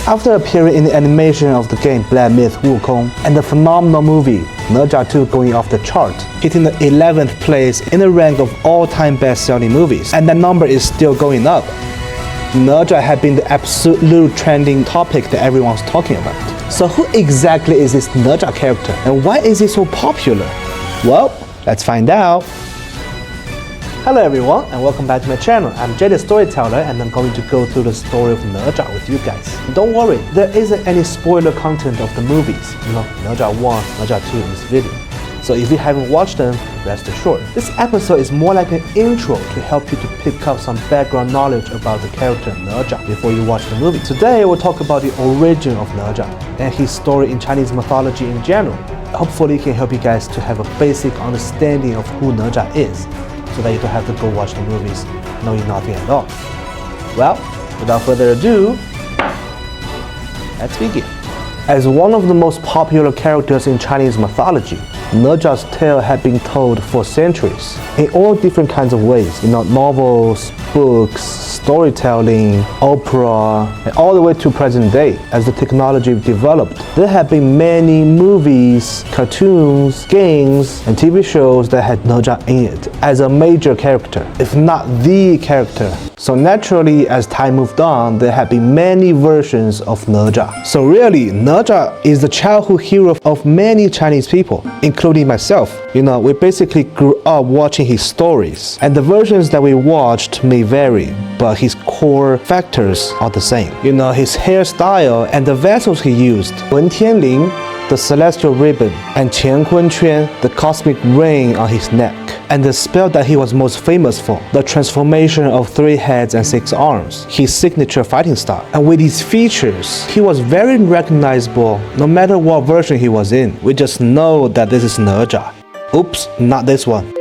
After appearing in the animation of the game Black Myth Wukong and the phenomenal movie Nezha 2 going off the chart, hitting the 11th place in the rank of all-time best-selling movies, and that number is still going up. Nezha had been the absolute trending topic that everyone's talking about. So who exactly is this Nezha character, and why is he so popular? Well, let's find out. Hello everyone, and welcome back to my channel. I'm Jay the Storyteller, and I'm going to go through the story of Nezha with you guys. Don't worry, there isn't any spoiler content of the movies, Nezha 1, Nezha 2 in this video. So if you haven't watched them, rest assured. This episode is more like an intro to help you to pick up some background knowledge about the character Nezha before you watch the movie. Today we'll talk about the origin of Nezha and his story in Chinese mythology in general. Hopefully it can help you guys to have a basic understanding of who Nezha is, so that you don't have to go watch the movies knowing nothing at all. Well, without further ado, let's begin. As one of the most popular characters in Chinese mythology, Nezha's tale had been told for centuries in all different kinds of ways, novels, books, storytelling, opera, and all the way to present day. As the technology developed, there have been many movies, cartoons, games, and TV shows that had Nezha in it as a major character, if not the character. So naturally, as time moved on, there have been many versions of Nezha. So really, Nezha is the childhood hero of many Chinese people, including myself. We basically grew up watching his stories, and the versions that we watched may vary, but his core factors are the same. His hairstyle and the vessels he used. Wen Tianling, the celestial ribbon, and Qian Kun Quan, the cosmic ring on his neck, and the spell that he was most famous for, the transformation of 3 heads and 6 arms, his signature fighting style. And with these features, he was very recognizable no matter what version he was in. We just know that this is Nezha. Oops, not this one.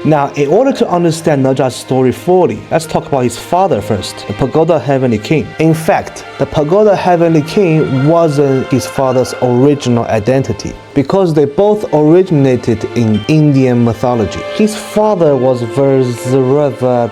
Now, in order to understand Nezha's story fully, let's talk about his father first, the Pagoda Heavenly King. In fact, the Pagoda Heavenly King wasn't his father's original identity, because they both originated in Indian mythology. His father was Vajrava.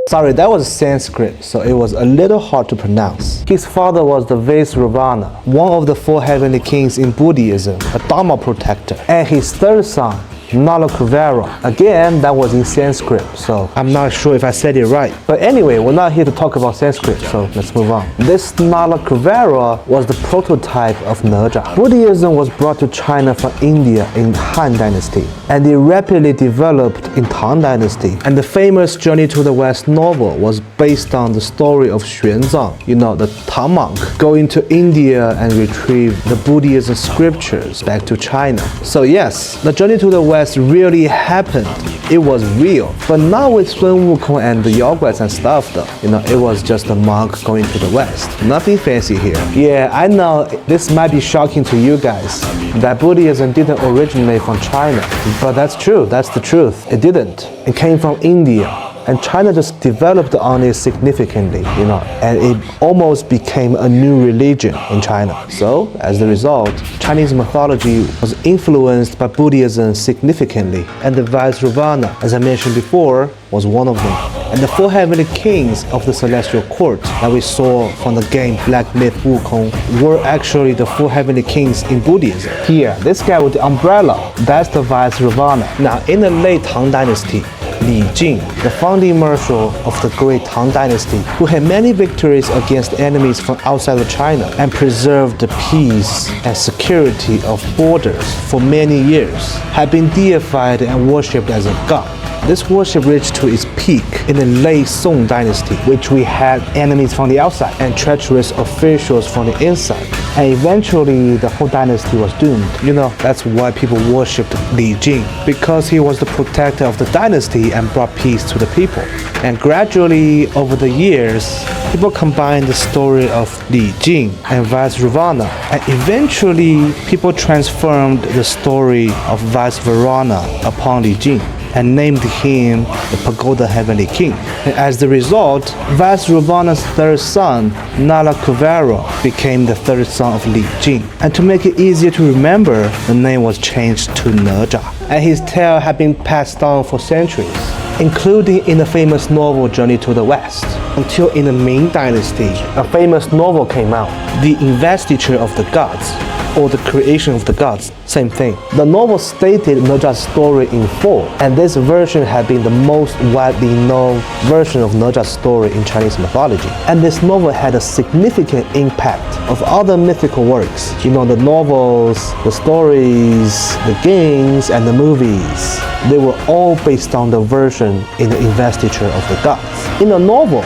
Sorry, that was Sanskrit, so it was a little hard to pronounce. His father was the Vaisravana, one of the 4 heavenly kings in Buddhism, a Dharma protector, and his third son, Nalakuvara. Again, that was in Sanskrit, so I'm not sure if I said it right. But anyway, we're not here to talk about Sanskrit, so let's move on. This Nalakuvara was the prototype of Nezha. Buddhism was brought to China from India in Han Dynasty, and it rapidly developed in Tang Dynasty. And the famous Journey to the West novel was based on the story of Xuanzang, the Tang monk, going to India and retrieve the Buddhism scriptures back to China. So yes, the Journey to the West really happened. It was real, but not with Sun Wukong and the Yaoguais and stuff though. It was just a monk going to the West. Nothing fancy here. Yeah, I know this might be shocking to you guys, that Buddhism didn't originate from China, but that's true, that's the truth. It didn't. It came from India. And China just developed on it significantly, and it almost became a new religion in China. So, as a result, Chinese mythology was influenced by Buddhism significantly, and the Vaisravana, as I mentioned before, was one of them. And the 4 heavenly kings of the celestial court that we saw from the game Black Myth Wukong were actually the 4 heavenly kings in Buddhism. Here, this guy with the umbrella, that's the Vaisravana. Now, in the late Tang Dynasty, Li Jing, the founding marshal of the great Tang Dynasty, who had many victories against enemies from outside of China and preserved the peace and security of borders for many years, had been deified and worshipped as a god. This worship reached to its peak in the late Song Dynasty, which we had enemies from the outside and treacherous officials from the inside. And eventually, the whole dynasty was doomed. That's why people worshipped Li Jing, because he was the protector of the dynasty and brought peace to the people. And gradually, over the years, people combined the story of Li Jing and Vaisravana, and eventually, people transformed the story of Vaisravana upon Li Jing and named him the Pagoda Heavenly King. And as the result, Vaisravana's third son, Nalakuvara, became the third son of Li Jing. And to make it easier to remember, the name was changed to Nezha. And his tale had been passed on for centuries. including in the famous novel Journey to the West. Until in the Ming Dynasty, a famous novel came out, The Investiture of the Gods, or The Creation of the Gods, same thing. The novel stated Nezha's story in full, and this version had been the most widely known version of Nezha's story in Chinese mythology. And this novel had a significant impact of other mythical works. You know, the novels, the stories, the games, and the movies. They were all based on the version in the Investiture of the Gods. In the novel,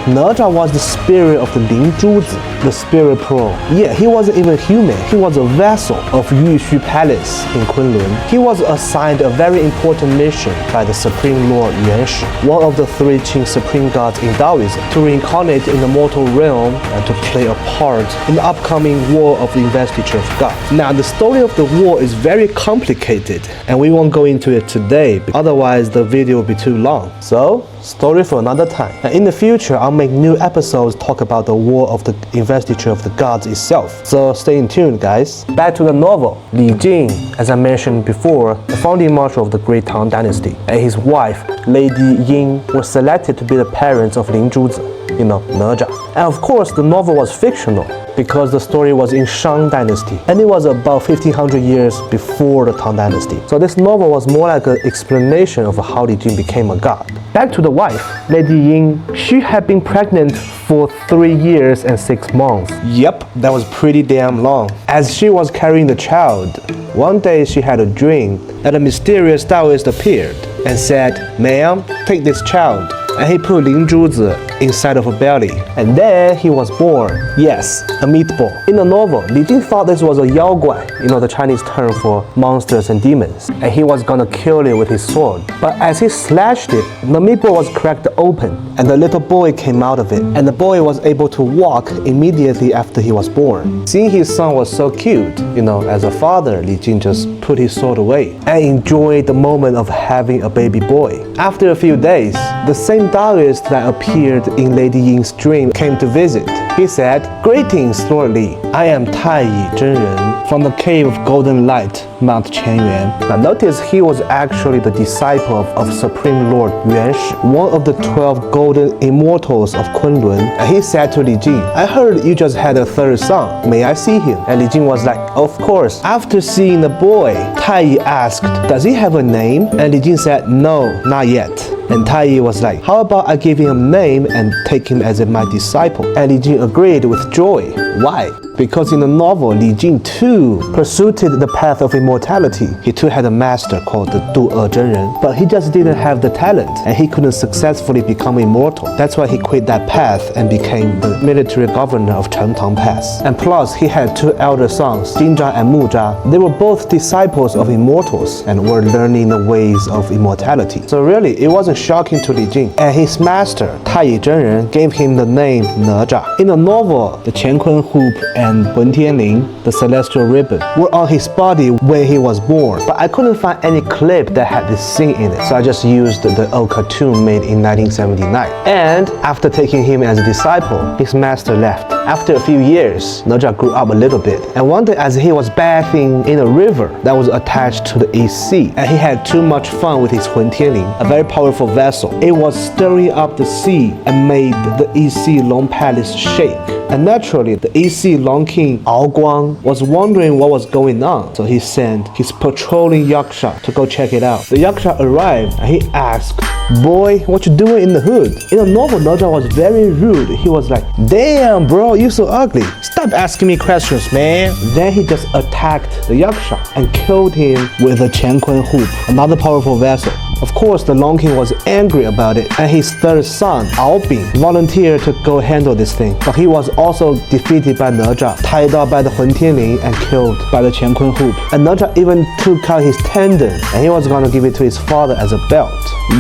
Nezha was the spirit of the Ling Zhuzi, the spirit pearl. Yeah, he wasn't even human. He was a vessel of Yushu Palace in Kunlun. He was assigned a very important mission by the Supreme Lord Yuan Shi, one of the 3 Qing supreme gods in Taoism, to reincarnate in the mortal realm and to play a part in the upcoming War of the Investiture of Gods. Now, the story of the war is very complicated, and we won't go into it today, otherwise the video will be too long. So, story for another time. And in the future, I'll make new episodes talk about the War of the Investiture of the Gods itself. So stay tuned, guys. Back to the novel. Li Jing, as I mentioned before, the founding marshal of the Great Tang Dynasty, and his wife, Lady Ying, were selected to be the parents of Ling Zhuzi, you know, Nezha. And of course, the novel was fictional because the story was in Shang Dynasty, and it was about 1500 years before the Tang Dynasty. So this novel was more like an explanation of how Li Jing became a god. Back to the wife, Lady Ying. She had been pregnant for 3 years and 6 months. Yep, that was pretty damn long. As she was carrying the child, one day she had a dream that a mysterious Taoist appeared and said, "Ma'am, take this child." And he put Ling Zhuzi inside of her belly. And then he was born. Yes, a meatball. In the novel, Li Jing thought this was a yao guai, you know, the Chinese term for monsters and demons. And he was gonna kill it with his sword. But as he slashed it, the meatball was cracked open, and the little boy came out of it. And the boy was able to walk immediately after he was born. Seeing his son was so cute, you know, as a father, Li Jing just put his sword away and enjoyed the moment of having a baby boy. After a few days, the same Taoist that appeared in Lady Ying's dream came to visit. He said, "Greetings, Lord Li. I am Tai Yi Zhenren from the Cave of Golden Light, Mount Qianyuan." Now notice he was actually the disciple of Supreme Lord Yuan Shi, one of the 12 golden immortals of Kunlun. And he said to Li Jing, "I heard you just had a 3rd son. May I see him?" And Li Jing was like, "Of course." After seeing the boy, Tai Yi asked, "Does he have a name?" And Li Jing said, "No, not yet." And Tai Yi was like, "How about I give him a name and take him as my disciple?" And Li Jing agreed with joy. Why? Because in the novel, Li Jing too pursued the path of immortality. He too had a master called the Du Zhenren, but he just didn't have the talent, and he couldn't successfully become immortal. That's why he quit that path and became the military governor of Chengtang Pass. And plus, he had 2 elder sons, Jinzha and Muzha. They were both disciples of immortals and were learning the ways of immortality. So really, it wasn't shocking to Li Jing. And his master, Tai Yi Zhenren, gave him the name Nezha. In the novel, the Qiankun hoop and Wen Tianling, the celestial ribbon, were on his body when he was born, but I couldn't find any clip that had this scene in it, so I just used the old cartoon made in 1979. And after taking him as a disciple, his master left. After a few years, Nezha grew up a little bit, and one day as he was bathing in a river that was attached to the East Sea, and he had too much fun with his Wen Tianling, a very powerful vessel. It was stirring up the sea and made the East Sea Long Palace shake. And naturally, the East Sea Long King Ao Guang was wondering what was going on, so he sent his patrolling yaksha to go check it out. The yaksha arrived and he asked, "Boy, what you doing in the hood?" In the novel, Nezha was very rude. He was like, "Damn, bro, you so ugly. Stop asking me questions, man." Then he just attacked the yaksha and killed him with a Qiankun hoop, another powerful vessel. Of course, the Long King was angry about it, and his 3rd son, Ao Bing, volunteered to go handle this thing. But he was also defeated by Nezha, tied up by the Wen Tianling, and killed by the Qiankun hoop. And Nezha even took out his tendon, and he was gonna give it to his father as a belt.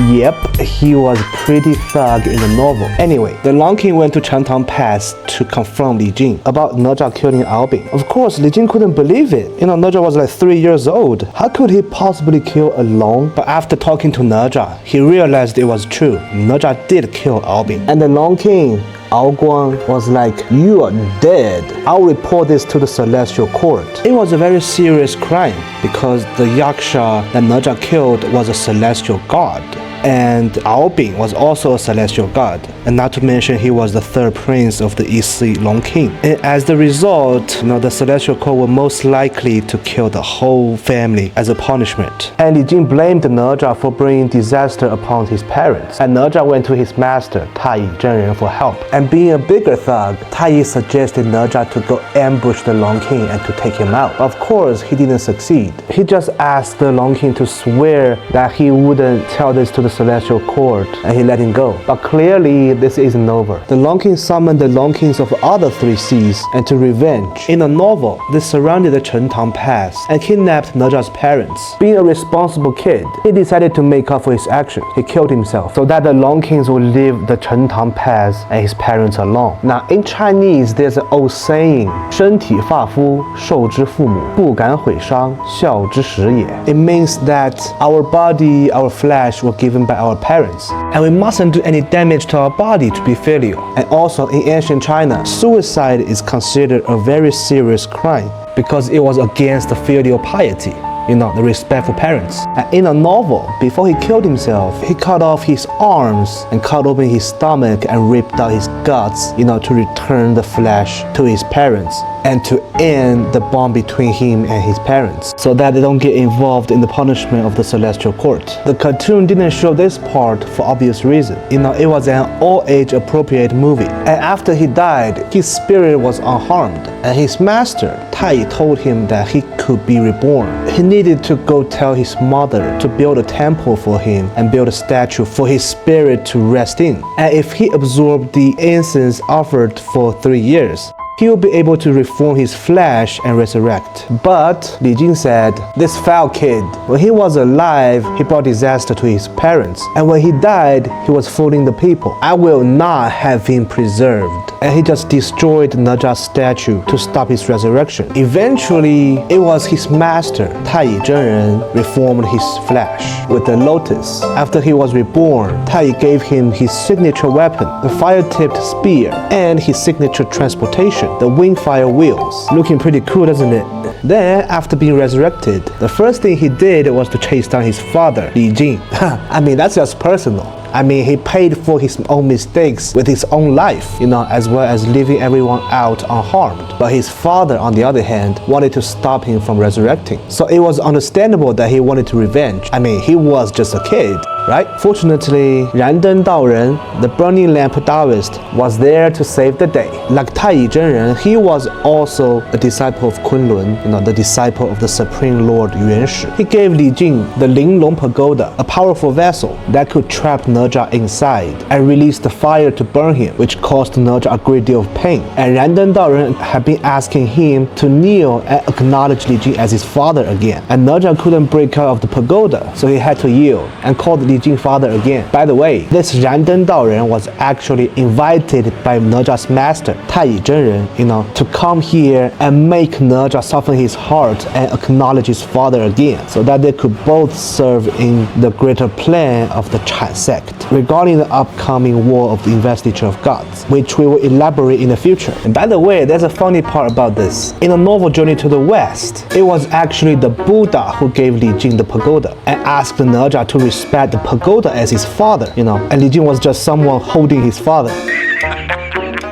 Yep, he was pretty thug in the novel. Anyway, the Long King went to Chengtang Pass to confront Li Jing about Nezha killing Ao Bing. Of course, Li Jing couldn't believe it. You know, Nezha was like 3 years old. How could he possibly kill alone? But after talking to Nezha, he realized it was true. Nezha did kill Ao Bing. And the Long King, Ao Guang, was like, "You are dead. I'll report this to the celestial court." It was a very serious crime because the yaksha that Nezha killed was a celestial god. And Aobing was also a celestial god, and not to mention he was the third prince of the East Sea Long King. And as the result, the celestial court were most likely to kill the whole family as a punishment. And Li Jing blamed Nezha for bringing disaster upon his parents. And Nezha went to his master, Taiyi Zhenren, for help. And being a bigger thug, Taiyi suggested Nezha to go ambush the Long King and to take him out. Of course, he didn't succeed. He just asked the Long King to swear that he wouldn't tell this to the celestial court, and he let him go. But clearly, this isn't over. The Long King summoned the Long Kings of other three seas and to revenge. In a novel, they surrounded the Chentang Pass and kidnapped Nezha's parents. Being a responsible kid, he decided to make up for his actions. He killed himself so that the Long Kings would leave the Chentang Pass and his parents alone. Now, in Chinese, there's an old saying, 身体发肤，受之父母，不敢毁伤，孝之始也. It means that our body, our flesh were given by our parents, and we mustn't do any damage to our body to be filial. And also, in ancient China, suicide is considered a very serious crime because it was against the filial piety. The respect for parents. And in a novel, before he killed himself, he cut off his arms and cut open his stomach and ripped out his guts, to return the flesh to his parents and to end the bond between him and his parents so that they don't get involved in the punishment of the celestial court. The cartoon didn't show this part for obvious reason. It was an all-age appropriate movie. And after he died, his spirit was unharmed. And his master, Taiyi, told him that he could be reborn. He needed to go tell his mother to build a temple for him and build a statue for his spirit to rest in. And if he absorbed the incense offered for 3 years, he will be able to reform his flesh and resurrect. But Li Jing said, this foul kid, when he was alive, he brought disaster to his parents. And when he died, he was fooling the people. I will not have him preserved. And he just destroyed Nezha's statue to stop his resurrection. Eventually, it was his master, Taiyi Zhenren, reformed his flesh with the lotus. After he was reborn, Taiyi gave him his signature weapon, the fire-tipped spear, and his signature transportation, the wing-fire wheels. Looking pretty cool, doesn't it? Then, after being resurrected, the first thing he did was to chase down his father, Li Jing. That's just personal. He paid for his own mistakes with his own life, as well as leaving everyone out unharmed. But his father, on the other hand, wanted to stop him from resurrecting. So it was understandable that he wanted to revenge. He was just a kid, right? Fortunately, Randeng Daoren, the burning lamp Taoist, was there to save the day. Like Taiyi Zhenren, he was also a disciple of Kunlun, the disciple of the Supreme Lord Yuan Shi. He gave Li Jing the Linglong Pagoda, a powerful vessel that could trap Nezha inside and release the fire to burn him, which caused Nezha a great deal of pain. And Randeng Daoren had been asking him to kneel and acknowledge Li Jing as his father again. And Nezha couldn't break out of the pagoda, so he had to yield and called Li Jing father again. By the way, this Randeng Daoren was actually invited by Nezha's master, Taiyi Zhenren, to come here and make Nezha soften his heart and acknowledge his father again, so that they could both serve in the greater plan of the Chan sect regarding the upcoming war of the investiture of gods, which we will elaborate in the future. And by the way, there's a funny part about this. In the novel Journey to the West, it was actually the Buddha who gave Li Jing the pagoda and asked Nezha to respect the pagoda as his father, and Li Jing was just someone holding his father.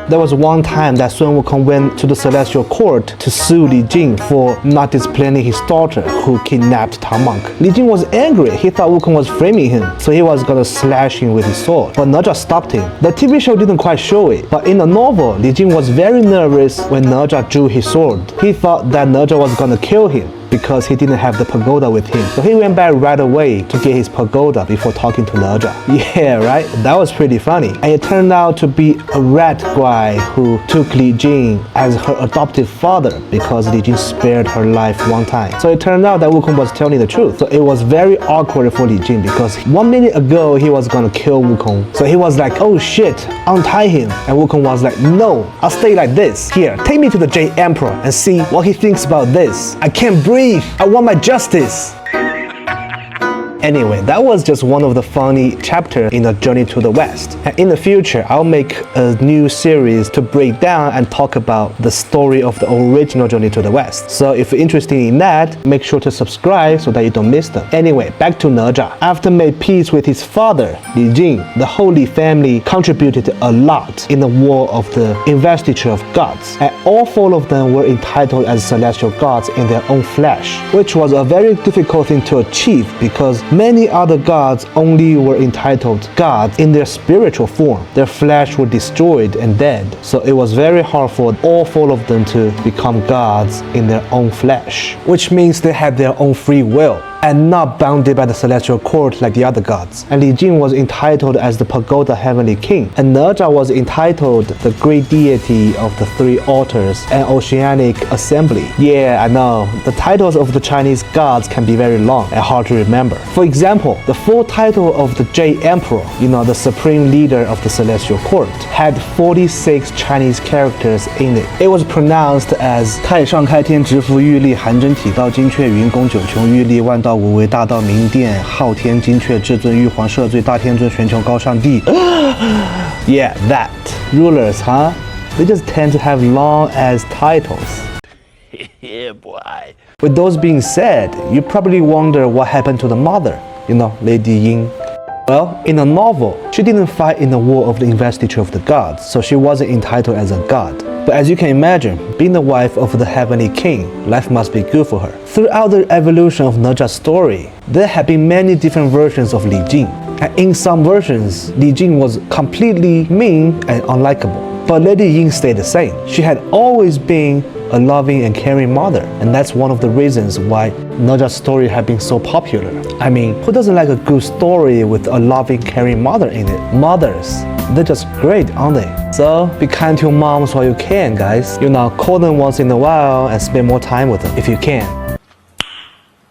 There was one time that Sun Wukong went to the celestial court to sue Li Jing for not disciplining his daughter who kidnapped Tang Monk. Li Jing was angry. He thought Wukong was framing him, so he was gonna slash him with his sword. But Nezha stopped him. The TV show didn't quite show it, but in the novel, Li Jing was very nervous when Nezha drew his sword. He thought that Nezha was gonna kill him because he didn't have the pagoda with him. So he went back right away to get his pagoda before talking to Nezha. Yeah, right? That was pretty funny. And it turned out to be a rat guy who took Li Jing as her adoptive father because Li Jing spared her life one time. So it turned out that Wukong was telling the truth. So it was very awkward for Li Jing because 1 minute ago he was gonna kill Wukong. So he was like, oh shit, untie him. And Wukong was like, no, I'll stay like this. Here, take me to the Jade Emperor and see what he thinks about this. I can't breathe. I want my justice. Anyway, that was just one of the funny chapters in the Journey to the West. And in the future, I'll make a new series to break down and talk about the story of the original Journey to the West. So if you're interested in that, make sure to subscribe so that you don't miss them. Anyway, back to Nezha. After made peace with his father, Li Jing, the Holy Family contributed a lot in the war of the investiture of gods. And all 4 of them were entitled as celestial gods in their own flesh, which was a very difficult thing to achieve because many other gods only were entitled gods in their spiritual form. Their flesh were destroyed and dead, so it was very hard for all 4 of them to become gods in their own flesh, which means they had their own free will and not bounded by the celestial court like the other gods. And Li Jing was entitled as the Pagoda Heavenly King, and Nezha was entitled the Great Deity of the 3 Altars and Oceanic Assembly. Yeah, I know, the titles of the Chinese gods can be very long and hard to remember. For example, the full title of the Jade Emperor, the supreme leader of the celestial court, had 46 Chinese characters in it. It was pronounced as 太上开天直服玉立寒真体道金阙云宫九琼玉立万道无为大道明殿昊天金阙至尊玉皇摄罪大天尊玄穹高上帝 Yeah, that. Rulers, huh? They just tend to have long ass titles. Yeah, boy. With those being said, you probably wonder what happened to the mother, Lady Ying. Well, in the novel, she didn't fight in the war of the investiture of the gods, so she wasn't entitled as a god. But as you can imagine, being the wife of the Heavenly King, life must be good for her. Throughout the evolution of Nezha's story, there have been many different versions of Li Jing. And in some versions, Li Jing was completely mean and unlikable. But Lady Ying stayed the same. She had always been a loving and caring mother, and that's one of the reasons why Nezha's story has been so popular. I mean, who doesn't like a good story with a loving, caring mother in it? Mothers, they're just great, aren't they? So be kind to your moms while you can, guys. Call them once in a while and spend more time with them if you can.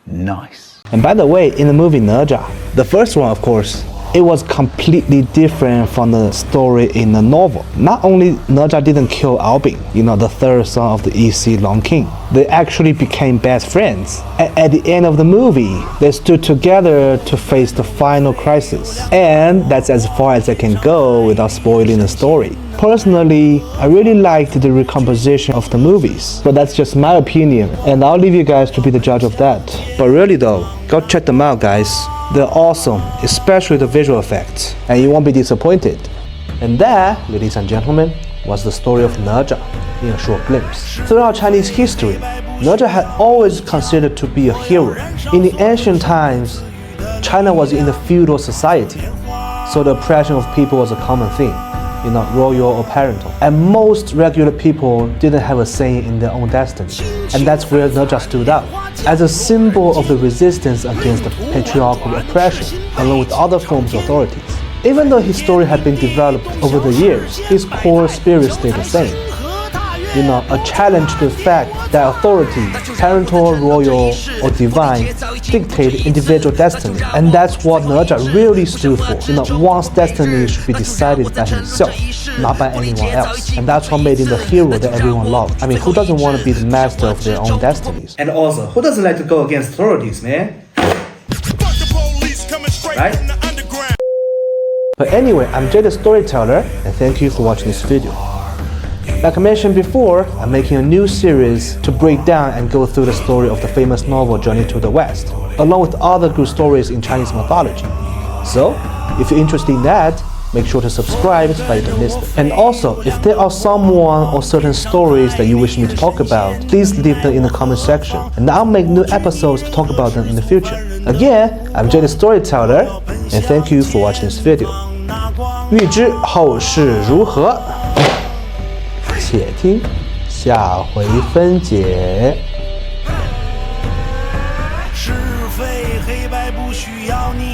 Nice. And by the way, in the movie Nezha, the first one, of course, it was completely different from the story in the novel. Not only Nezha didn't kill Albin, the 3rd son of the EC Long King, they actually became best friends. And at the end of the movie, they stood together to face the final crisis. And that's as far as I can go without spoiling the story. Personally, I really liked the recomposition of the movies, but that's just my opinion, and I'll leave you guys to be the judge of that. But really though, go check them out, guys. They're awesome, especially the visual effects, and you won't be disappointed. And that, ladies and gentlemen, was the story of Nezha in a short glimpse. Throughout Chinese history, Nezha had always considered to be a hero. In the ancient times, China was in a feudal society, so the oppression of people was a common thing. Royal or parental. And most regular people didn't have a say in their own destiny. And that's where Nezha stood out. As a symbol of the resistance against the patriarchal oppression, along with other forms of authorities. Even though his story had been developed over the years, his core spirit stayed the same. A challenge to the fact that authority, parental, royal, or divine, dictate individual destiny. And that's what Nezha really stood for. One's destiny should be decided by himself, not by anyone else. And that's what made him the hero that everyone loved. I mean, who doesn't want to be the master of their own destinies? And also, who doesn't like to go against authorities, man? Right? But anyway, I'm Jay the Storyteller, and thank you for watching this video. Like I mentioned before, I'm making a new series to break down and go through the story of the famous novel Journey to the West, along with other good stories in Chinese mythology. So, if you're interested in that, make sure to subscribe so that you don't miss them. And also, if there are someone or certain stories that you wish me to talk about, please leave them in the comment section, and I'll make new episodes to talk about them in the future. Again, I'm Jay the Storyteller, and thank you for watching this video. 欲知后事如何？且听下回分解。是非黑白不需要你。